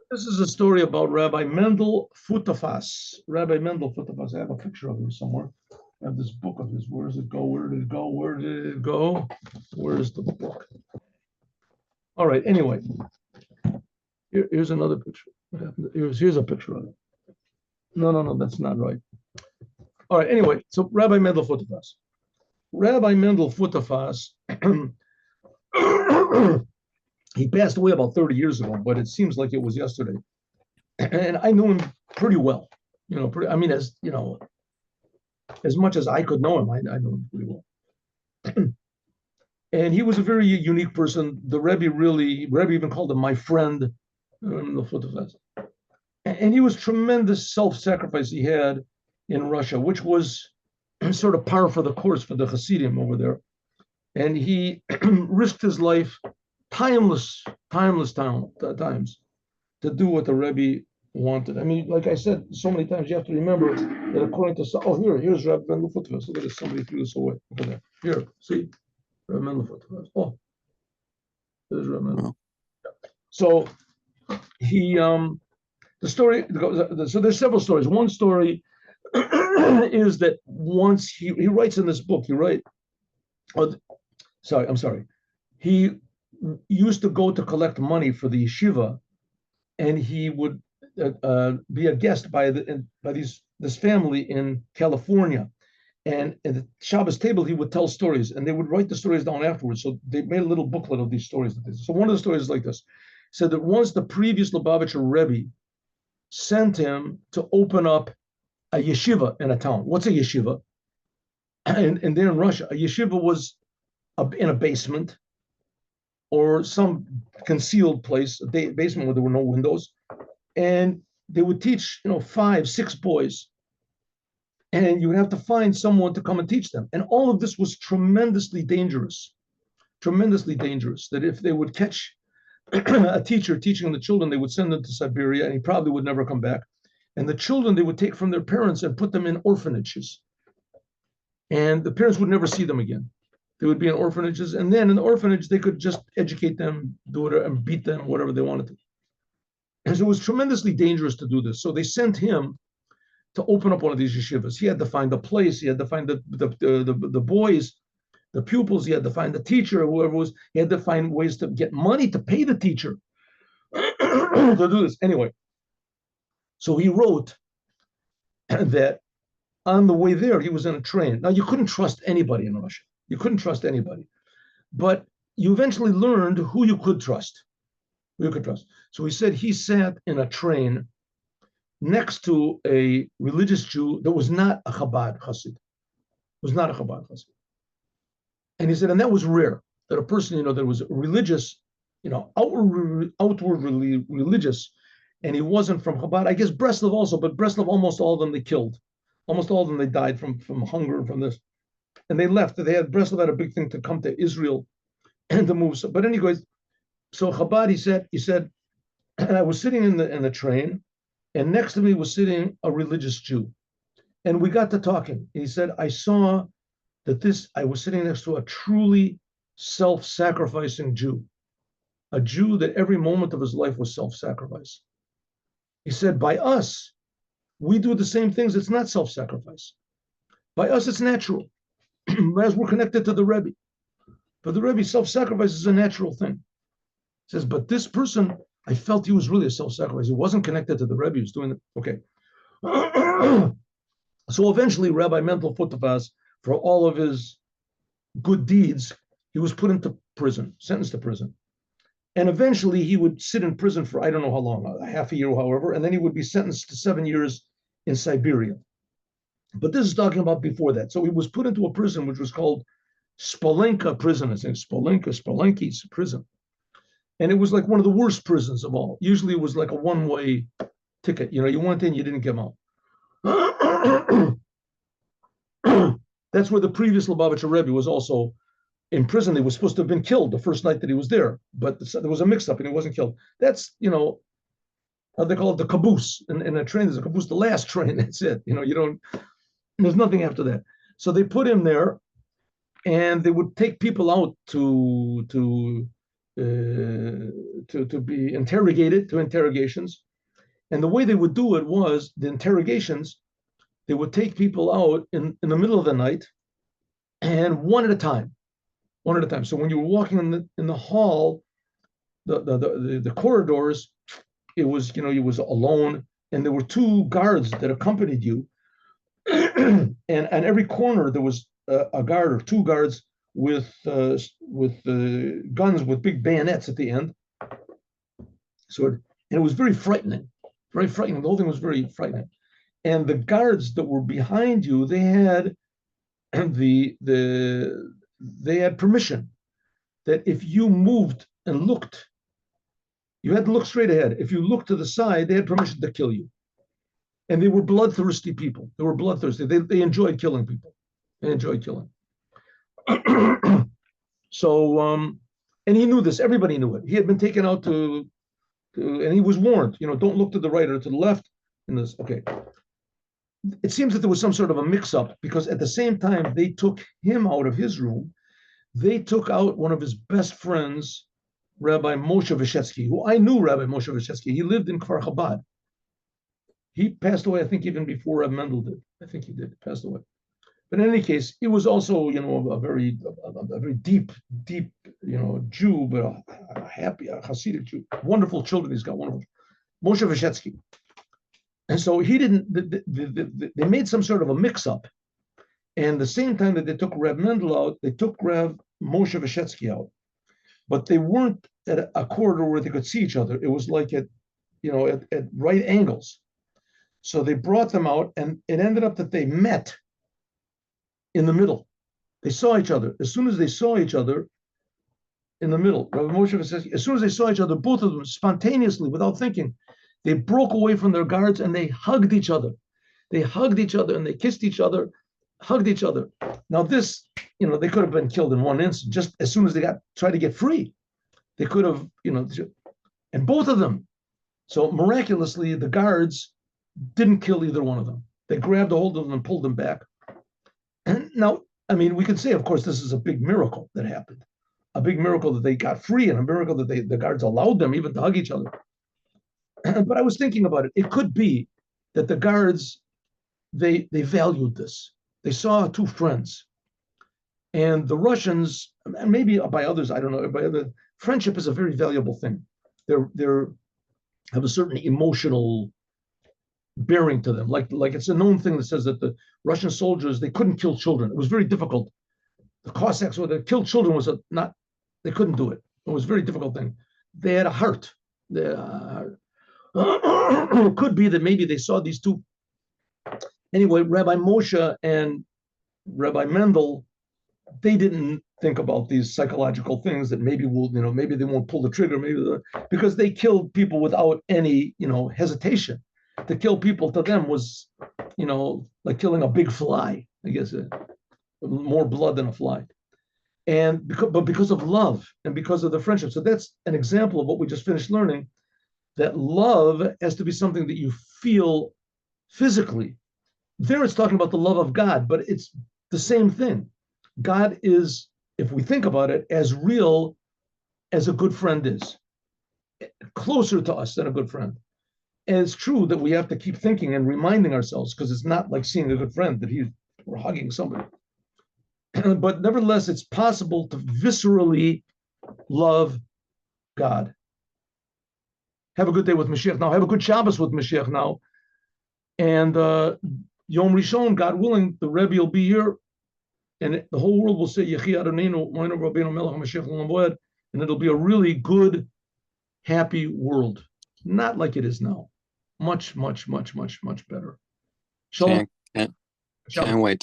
This is a story about Rabbi Mendel Futafas. Rabbi Mendel Futafas. I have a picture of him somewhere. I have this book of his. Where does it go? Where did it go? Where did it go? Where is the book? All right. Anyway, here's another picture. Here's a picture of it. No, that's not right. All right. Anyway, so Rabbi Mendel Futafas. Rabbi Mendel Futafas. He passed away about 30 years ago, but it seems like it was yesterday. And I knew him pretty well. I mean, as you know, as much as I could know him, I know him pretty well. And he was a very unique person. The Rebbe even called him my friend. And he was tremendous self-sacrifice he had in Russia, which was sort of par for the course for the Hasidim over there. And he risked his life times to do what the Rebbe wanted. I mean, like I said so many times, you have to remember that according to here's Rabbi Mendel Futafas. Look at this, somebody threw this away. Look at that. Here, see, Rabbi Mendel Futafas. Oh, there's Rabbi Mendel. So he, the story goes. So there's several stories. One story is that once he writes in this book. I'm sorry. He used to go to collect money for the yeshiva, and he would be a guest by this family in California. And at the Shabbos table, he would tell stories, and they would write the stories down afterwards. So they made a little booklet of these stories. So one of the stories is like this: said that once the previous Lubavitcher Rebbe sent him to open up a yeshiva in a town. What's a yeshiva? And there in Russia, a yeshiva was in a basement or some concealed place, a basement where there were no windows, and they would teach, 5, 6 boys, and you would have to find someone to come and teach them. And all of this was tremendously dangerous. That if they would catch a teacher teaching the children, they would send them to Siberia, and he probably would never come back. And the children they would take from their parents and put them in orphanages, and the parents would never see them again. They would be in orphanages, and then in the orphanage they could just educate them, do it, and beat them, whatever they wanted to. And so it was tremendously dangerous to do this. So they sent him to open up one of these yeshivas. He had to find the place. He had to find the boys, the pupils. He had to find the teacher, or whoever it was. He had to find ways to get money to pay the teacher to do this. Anyway, so he wrote that on the way there, he was in a train. Now, you couldn't trust anybody in Russia. You couldn't trust anybody. But you eventually learned who you could trust. So he said he sat in a train next to a religious Jew that was not a Chabad Chassid. And he said, and that was rare, that a person, that was religious, outwardly religious, and he wasn't from Chabad. I guess Breslov also, but Breslov, almost all of them they killed. Almost all of them they died from hunger and from this. And they left. Breslov had a big thing to come to Israel and to move. But anyways, so Chabad, he said, and I was sitting in the train, and next to me was sitting a religious Jew. And we got to talking. And he said, I saw that I was sitting next to a truly self-sacrificing Jew, a Jew that every moment of his life was self-sacrifice. He said, by us, we do the same things. It's not self-sacrifice. By us, it's natural. As we're connected to the Rebbe. For the Rebbe, self-sacrifice is a natural thing. He says, but this person, I felt he was really a self-sacrifice. He wasn't connected to the Rebbe. He was doing it. Okay. So eventually, Rabbi Mendel Futafas, for all of his good deeds, he was put into prison, sentenced to prison. And eventually, he would sit in prison for, I don't know how long, half a year, however, and then he would be sentenced to 7 years in Siberia. But this is talking about before that. So he was put into a prison which was called Spolenka prison. I think Spolenki's prison. And it was like one of the worst prisons of all. Usually it was like a one-way ticket. You went in, you didn't come out. That's where the previous Lubavitcher Rebbe was also in prison. He was supposed to have been killed the first night that he was there, but there was a mix-up and he wasn't killed. That's, how they call it, the caboose. In a train, there's a caboose, the last train, that's it. There's nothing after that. So they put him there, and they would take people out to to be interrogated, to interrogations. And the way they would do it was the interrogations, they would take people out in the middle of the night and one at a time, one at a time. So when you were walking in the hall, the corridors, it was, you was alone, and there were two guards that accompanied you. And every corner there was a guard or two guards with guns with big bayonets at the end. And it was very frightening, very frightening. The whole thing was very frightening. And the guards that were behind you, they had they had permission that if you moved and looked, you had to look straight ahead. If you looked to the side, they had permission to kill you. And they were bloodthirsty people. They were bloodthirsty. They enjoyed killing people. They enjoyed killing. So, and he knew this. Everybody knew it. He had been taken out and he was warned, don't look to the right or to the left. And this, okay. It seems that there was some sort of a mix-up, because at the same time they took him out of his room, they took out one of his best friends, Rabbi Moshe Vyshetsky, who I knew. Rabbi Moshe Vyshetsky. He lived in Kfar Chabad. He passed away, I think, even before Reb Mendel did. I think he did, passed away. But in any case, he was also, a very deep, Jew, but a happy, a Hasidic Jew. Wonderful children he's got, wonderful. Moshe Vyshetsky. And so he didn't, they made some sort of a mix-up. And the same time that they took Reb Mendel out, they took Reb Moshe Vyshetsky out. But they weren't at a corridor where they could see each other. It was like at right angles. So they brought them out, and it ended up that they met in the middle. They saw each other. As soon as they saw each other in the middle, Rabbi Moshe says, as soon as they saw each other, both of them spontaneously, without thinking, they broke away from their guards and they hugged each other. They hugged each other and they kissed each other, hugged each other. Now this, they could have been killed in one instant, just as soon as they tried to get free. They could have, and both of them. So miraculously, the guards didn't kill either one of them. They grabbed a hold of them and pulled them back. And now, we could say, of course, this is a big miracle that happened. A big miracle that they got free, and a miracle that the guards allowed them even to hug each other. But I was thinking about it. It could be that the guards, they valued this. They saw two friends. And the Russians, and maybe by others, I don't know, by other, friendship is a very valuable thing. They have a certain emotional bearing to them. Like it's a known thing that says that the Russian soldiers, they couldn't kill children. It was very difficult. The Cossacks, to kill children was they couldn't do it. It was a very difficult thing. They had a heart. It could be that maybe they saw these two. Anyway, Rabbi Moshe and Rabbi Mendel, they didn't think about these psychological things that maybe maybe they won't pull the trigger, because they killed people without any, hesitation. To kill people to them was, like killing a big fly, I guess, more blood than a fly. And because of love and because of the friendship. So that's an example of what we just finished learning, that love has to be something that you feel physically. There it's talking about the love of God, but it's the same thing. God is, if we think about it, as real as a good friend is, closer to us than a good friend. And it's true that we have to keep thinking and reminding ourselves, because it's not like seeing a good friend that we're hugging somebody. But nevertheless, it's possible to viscerally love God. Have a good day with Mashiach now. Have a good Shabbos with Mashiach now. And Yom Rishon, God willing, the Rebbe will be here, and the whole world will say, Yechi Adonenu, Moinu Rabbeinu Melech HaMashiach L'Olam V'Oed, and it'll be a really good, happy world. Not like it is now. Much, much, much, much, much better. Shalom. Can't wait.